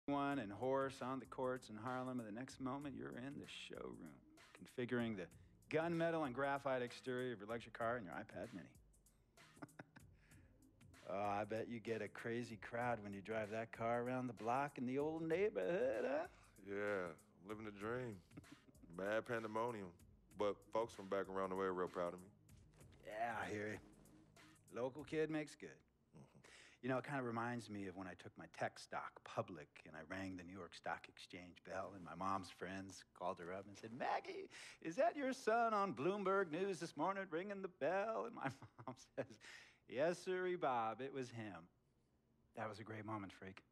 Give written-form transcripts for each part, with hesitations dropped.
One and horse on the courts in Harlem, and the next moment you're in the showroom, configuring the gunmetal and graphite exterior of your luxury car and your iPad mini. Oh, I bet you get a crazy crowd when you drive that car around the block in the old neighborhood, huh? Yeah, I'm living the dream. Mad pandemonium. But folks from back around the way are real proud of me. Yeah, I hear you. Local kid makes good. You know, it kind of reminds me of when I took my tech stock public and I rang the New York Stock Exchange bell, and my mom's friends called her up and said, "Maggie, is that your son on Bloomberg News this morning ringing the bell?" And my mom says, "Yes, sirree, Bob, it was him." That was a great moment, freak.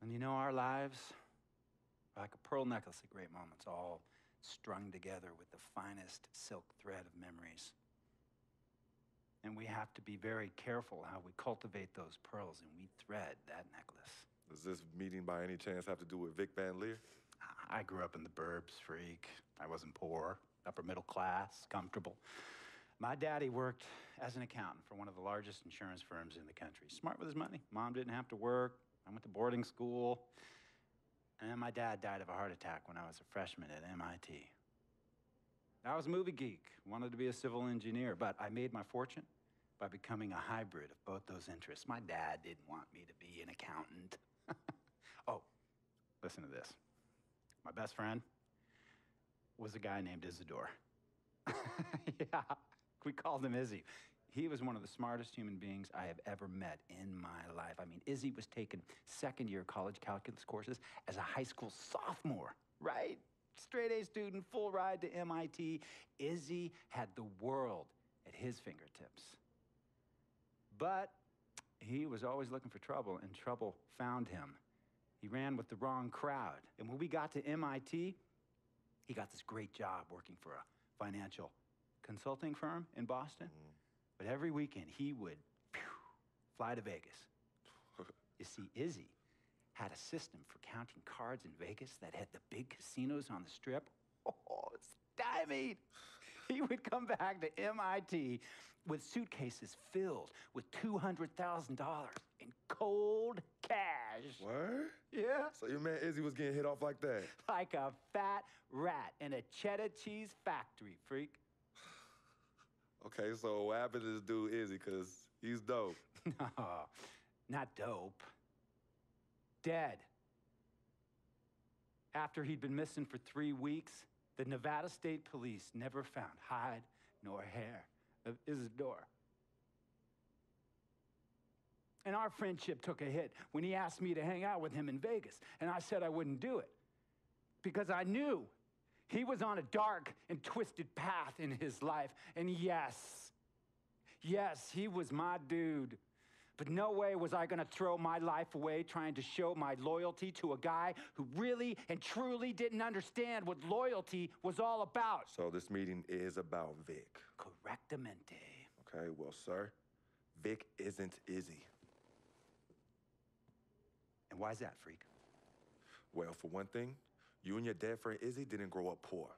And you know, our lives are like a pearl necklace of great moments, all strung together with the finest silk thread of memories. And we have to be very careful how we cultivate those pearls and we thread that necklace. Does this meeting by any chance have to do with Vic Van Leer? I grew up in the burbs, freak. I wasn't poor, upper middle class, comfortable. My daddy worked as an accountant for one of the largest insurance firms in the country. Smart with his money. Mom didn't have to work. I went to boarding school. And then my dad died of a heart attack when I was a freshman at MIT. I was a movie geek, wanted to be a civil engineer, but I made my fortune by becoming a hybrid of both those interests. My dad didn't want me to be an accountant. Oh, listen to this. My best friend was a guy named Isidore. Yeah, we called him Izzy. He was one of the smartest human beings I have ever met in my life. I mean, Izzy was taking second-year college calculus courses as a high school sophomore, right? Straight A student, full ride to MIT. Izzy had the world at his fingertips. But he was always looking for trouble, and trouble found him. He ran with the wrong crowd. And when we got to MIT, he got this great job working for a financial consulting firm in Boston. But every weekend, he would fly to Vegas. You see, Izzy had a system for counting cards in Vegas that had the big casinos on the strip. Oh, stymied. He would come back to MIT with suitcases filled with $200,000 in cold cash. What? Yeah. So your man Izzy was getting hit off like that? Like a fat rat in a cheddar cheese factory, freak. Okay, so what happened to this dude Izzy? Because he's dope. No, not dope. Dead. After he'd been missing for 3 weeks, the Nevada State Police never found hide nor hair of Isidore. And our friendship took a hit when he asked me to hang out with him in Vegas, and I said I wouldn't do it because I knew he was on a dark and twisted path in his life. And yes, he was my dude. But no way was I gonna throw my life away trying to show my loyalty to a guy who really and truly didn't understand what loyalty was all about. So this meeting is about Vic. Correctamente. Okay, well, sir, Vic isn't Izzy. And why's that, freak? Well, for one thing, you and your dead friend Izzy didn't grow up poor.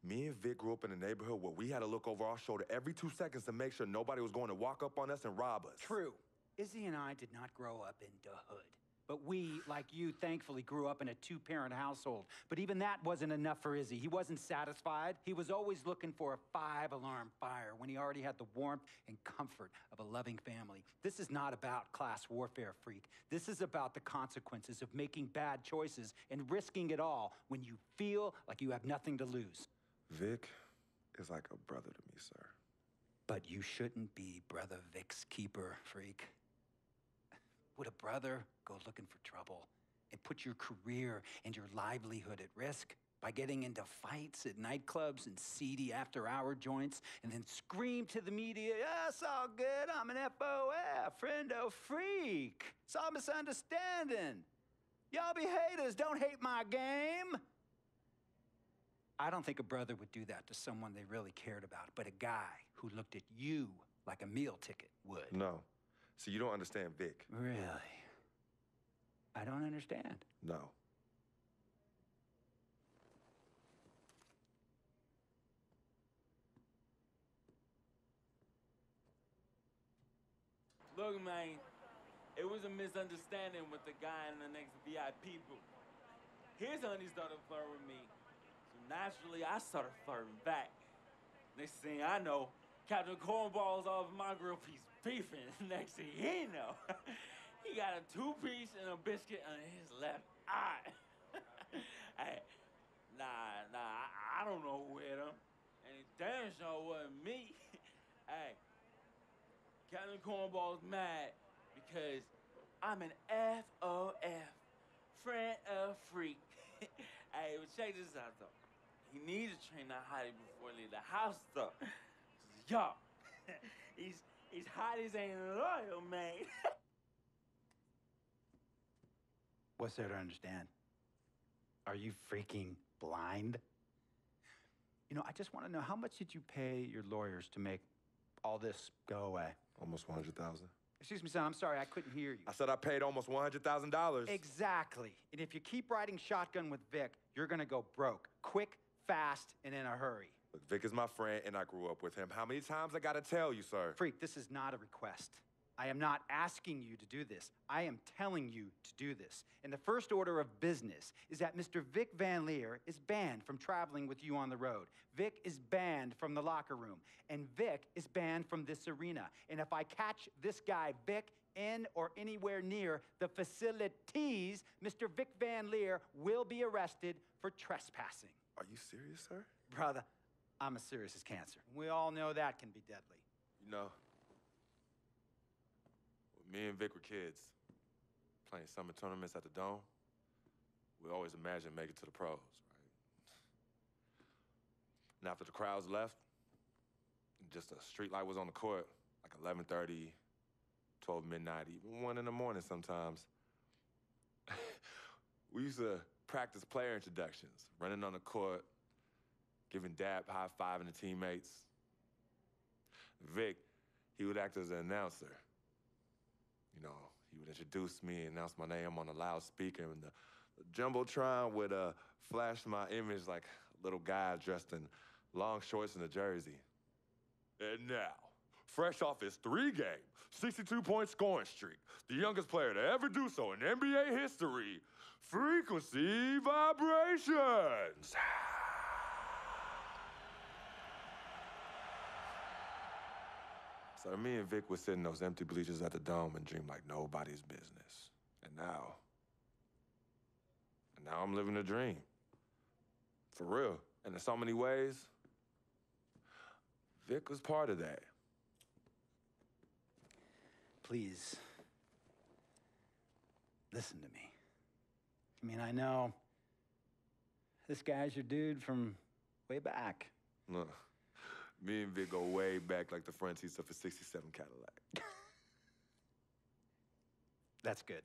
Me and Vic grew up in a neighborhood where we had to look over our shoulder every 2 seconds to make sure nobody was going to walk up on us and rob us. True. Izzy and I did not grow up in the hood. But we, like you, thankfully grew up in a 2-parent household. But even that wasn't enough for Izzy. He wasn't satisfied. He was always looking for a 5-alarm fire when he already had the warmth and comfort of a loving family. This is not about class warfare, freak. This is about the consequences of making bad choices and risking it all when you feel like you have nothing to lose. Vic is like a brother to me, sir. But you shouldn't be Brother Vic's keeper, freak. Would a brother go looking for trouble and put your career and your livelihood at risk by getting into fights at nightclubs and seedy after-hour joints and then scream to the media, "Yeah, it's all good, I'm an FOF, friendo freak. It's all misunderstanding. Y'all be haters, don't hate my game." I don't think a brother would do that to someone they really cared about, but a guy who looked at you like a meal ticket would. No. See, you don't understand Vic. Really? I don't understand. No. Look, man, It was a misunderstanding with the guy in the next VIP booth. His honey started flirting with me. So naturally, I started flirting back. Next thing I know, Captain Cornball's off my grill piece beefing. Next thing he know, he got a 2-piece and a biscuit on his left eye. Hey, I don't know who hit him. And it damn sure wasn't me. Hey, Captain Cornball's mad because I'm an FOF, friend of freak. Hey, but check this out though. He needs to train that hottie before he leave the house though. Yo, he's hotties ain't loyal, man. What's there to understand? Are you freaking blind? You know, I just want to know, how much did you pay your lawyers to make all this go away? Almost 100,000. Excuse me, son, I'm sorry, I couldn't hear you. I said I paid almost $100,000. Exactly. And if you keep riding shotgun with Vic, you're gonna go broke. Quick, fast, and in a hurry. Look, Vic is my friend, and I grew up with him. How many times I gotta tell you, sir? Freak, this is not a request. I am not asking you to do this. I am telling you to do this. And the first order of business is that Mr. Vic Van Leer is banned from traveling with you on the road. Vic is banned from the locker room. And Vic is banned from this arena. And if I catch this guy, Vic, in or anywhere near the facilities, Mr. Vic Van Leer will be arrested for trespassing. Are you serious, sir? Brother, I'm as serious as cancer. We all know that can be deadly. You know, when me and Vic were kids, playing summer tournaments at the Dome, we always imagined making it to the pros, right? And after the crowds left, just a street light was on the court, like 11:30, 12 midnight, even 1 in the morning sometimes. We used to practice player introductions, running on the court, giving dab, high-fiving the teammates. Vic, he would act as an announcer. You know, he would introduce me, announce my name on a loudspeaker, and the Jumbotron would flash my image like a little guy dressed in long shorts and a jersey. And now, fresh off his 3-game, 62-point scoring streak, the youngest player to ever do so in NBA history, Frequency Vibrations. So me and Vic would sit in those empty bleachers at the Dome and dream like nobody's business. And now I'm living a dream. For real. And in so many ways, Vic was part of that. Please, listen to me. I mean, I know this guy's your dude from way back. Look, me and Vic go way back like the front seats of a 67 Cadillac. That's good.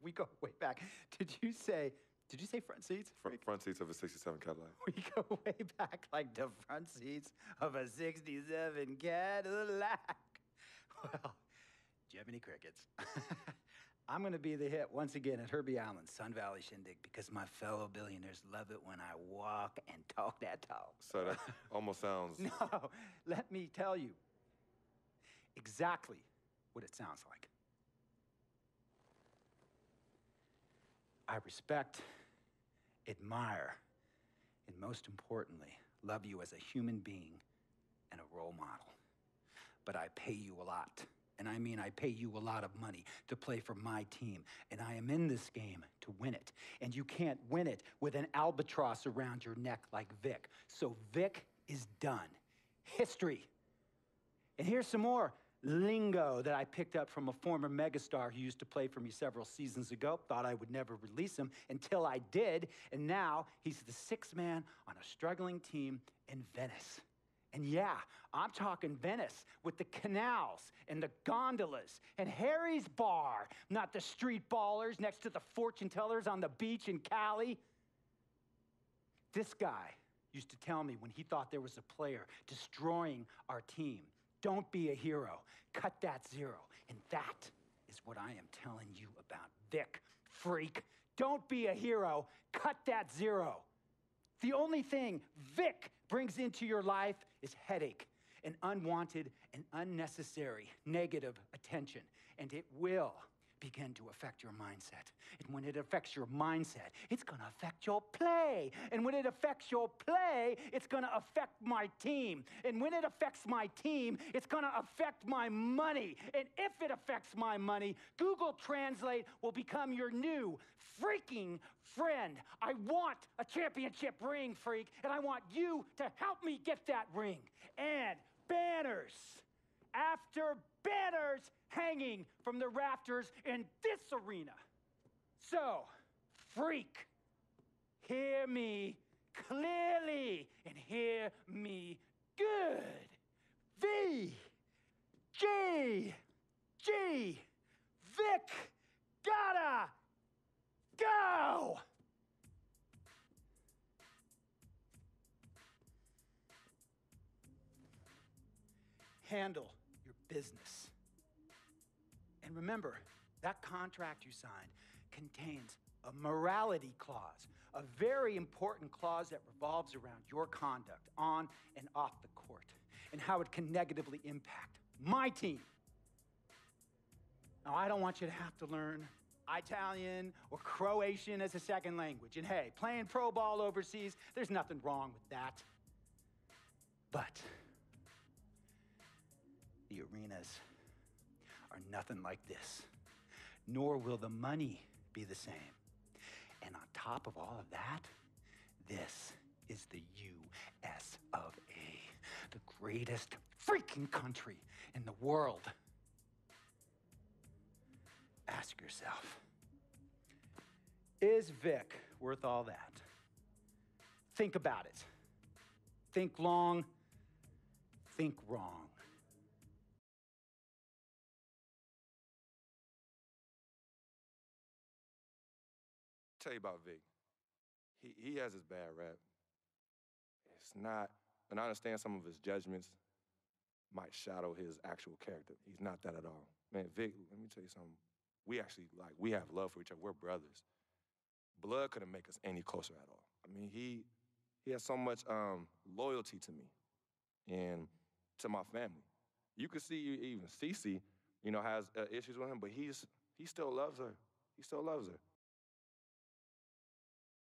We go way back. Did you say front seats? Front seats of a 67 Cadillac. We go way back like the front seats of a 67 Cadillac. Well, do you have any crickets? I'm gonna be the hit once again at Herbie Allen's Sun Valley Shindig because my fellow billionaires love it when I walk and talk that talk. So that almost sounds... No, let me tell you exactly what it sounds like. I respect, admire, and most importantly, love you as a human being and a role model. But I pay you a lot. And I mean, I pay you a lot of money to play for my team. And I am in this game to win it. And you can't win it with an albatross around your neck like Vic. So Vic is done. History. And here's some more lingo that I picked up from a former megastar who used to play for me several seasons ago. Thought I would never release him until I did. And now he's the 6th man on a struggling team in Venice. And yeah, I'm talking Venice with the canals and the gondolas and Harry's Bar, not the street ballers next to the fortune tellers on the beach in Cali. This guy used to tell me when he thought there was a player destroying our team, don't be a hero, cut that zero. And that is what I am telling you about Vic, freak. Don't be a hero, cut that zero. The only thing Vic brings into your life is headache and unwanted and unnecessary negative attention, and it will begin to affect your mindset. And when it affects your mindset, it's going to affect your play. And when it affects your play, it's going to affect my team. And when it affects my team, it's going to affect my money. And if it affects my money, Google Translate will become your new freaking friend. I want a championship ring, freak, and I want you to help me get that ring. And banners after banners hanging from the rafters in this arena. So, freak, hear me clearly and hear me good. V, G, Vic, gotta go! Handle your business. And remember, that contract you signed contains a morality clause, a very important clause that revolves around your conduct on and off the court, and how it can negatively impact my team. Now, I don't want you to have to learn Italian or Croatian as a second language. And hey, playing pro ball overseas, there's nothing wrong with that. But the arenas are nothing like this, nor will the money be the same. And on top of all of that, this is the US of A, the greatest freaking country in the world. Ask yourself, is Vic worth all that? Think about it. Think long, think wrong. Tell you about Vic. He has his bad rap. It's not, and I understand some of his judgments might shadow his actual character. He's not that at all. Man, Vic, let me tell you something. We have love for each other. We're brothers. Blood couldn't make us any closer at all. I mean, he has so much loyalty to me and to my family. You could see even Cece, has issues with him, but he still loves her. He still loves her.